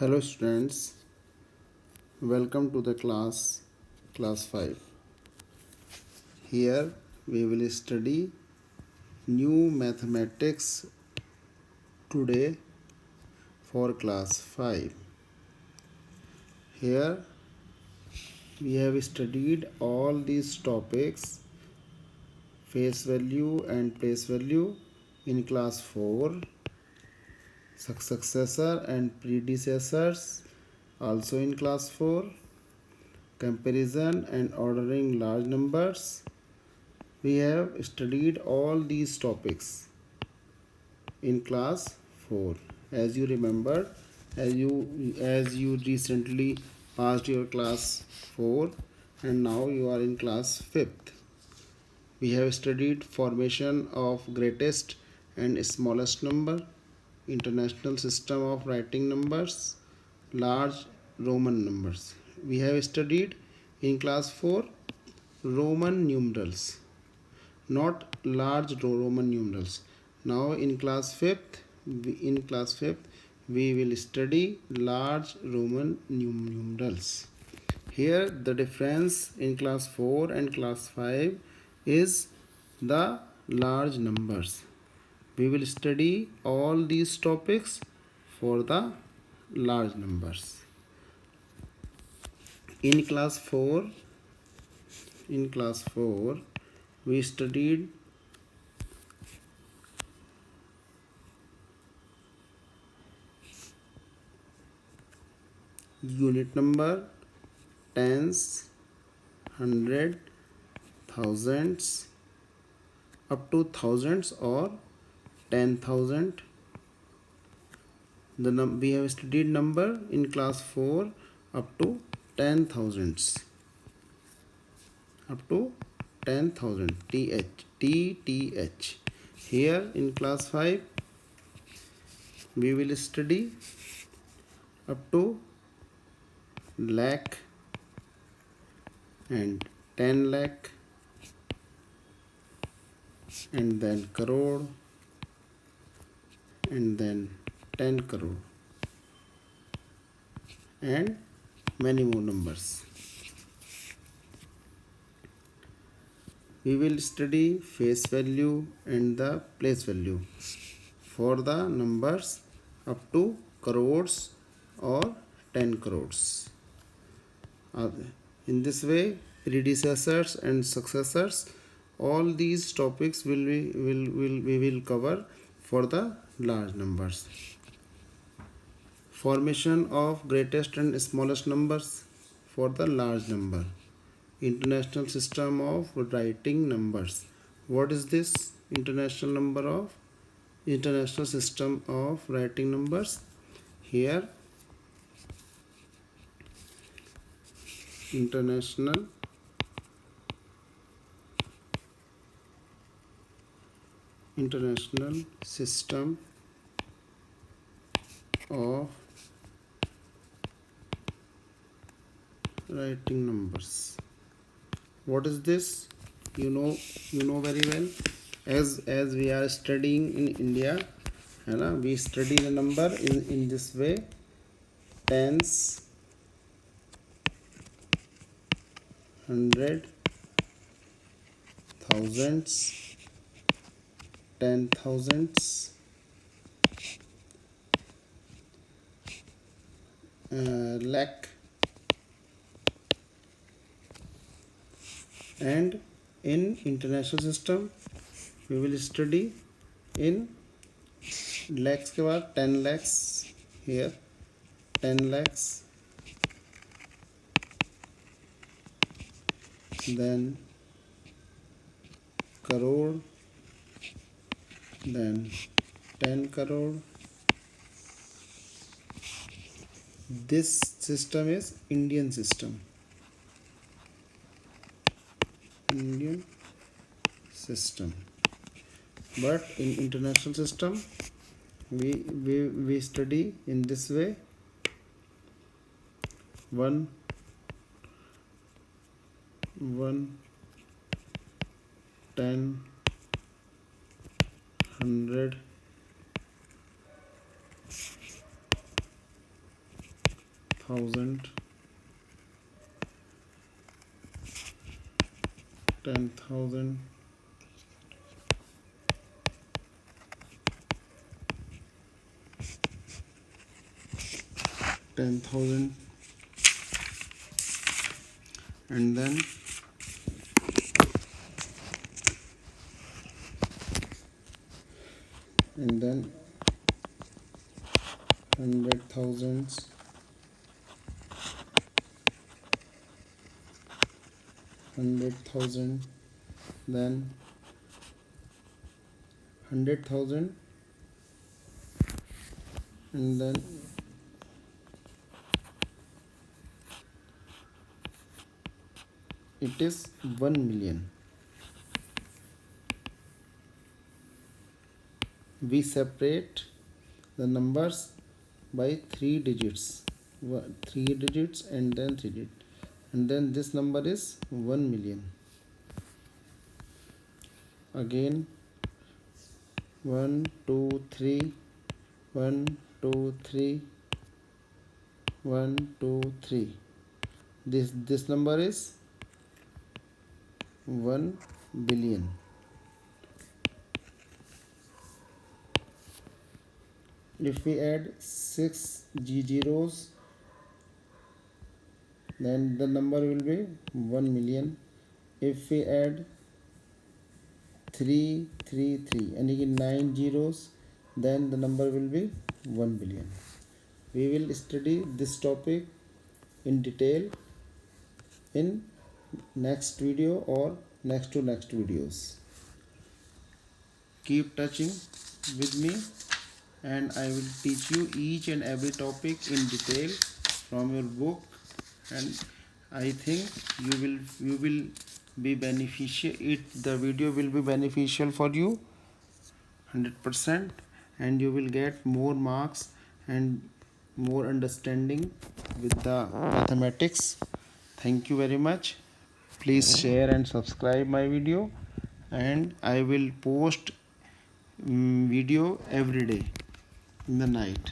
Hello students, welcome to the class 5. Here we will study new mathematics today for class 5. Here we have studied all these topics, face value and place value in class 4, successor and predecessors also in class 4, comparison and ordering large numbers. We have studied all these topics in class 4. As you remember, as you recently passed your class 4 and now you are in class 5th. We have studied formation of greatest and smallest number, international system of writing numbers, large Roman numbers. We have studied in class 4 Roman numerals, not large Roman numerals. Now in class 5th, we will study large Roman numerals. Here the difference in class 4 and class 5 is the large numbers. We will study all these topics for the large numbers. In class 4, we studied unit number, tens, hundred, thousands, up to thousands or 10,000. We have studied number in class 4 up to 10,000s, up to 10,000 TTH. Here in class 5 we will study up to lakh and 10 lakh and then crore and then 10 crore and many more numbers. We will study face value and the place value for the numbers up to crores or 10 crores. In this way, predecessors and successors, all these topics we will cover for the large numbers. Formation of greatest and smallest numbers for the large number. International system of writing numbers. What is this international system of writing numbers? Here international system of writing numbers. What is this? You know very well. As we are studying in India, we study the number in this way: tens, hundred, thousands, 10,000s, lakh, and in international system we will study in lakhs के बाद 10 lakhs. Here 10 lakhs, then crore, then 10 crore. This system is Indian system. But in international system we study in this way: 1, 10, 100, 10,000, 10,000, 10,000, and then 100,000, 100,000, then 100,000, and then it is 1 million. We separate the numbers by 3 digits, 3 digits and then 3 digits, and then this number is 1 million. Again 1 2 3, 1 2 3, 1 2 3. This number is 1 billion. If we add 6 zeros, then the number will be 1 million. If we add 3 3 3 and again 9 zeros, then the number will be 1 billion. We will study this topic in detail in next video or next to next videos. Keep touching with me, and I will teach you each and every topic in detail from your book, and I think you will be beneficial. The video will be beneficial for you 100%, and you will get more marks and more understanding with the mathematics. Thank you very much. Please share and subscribe my video, and I will post video every day in the night.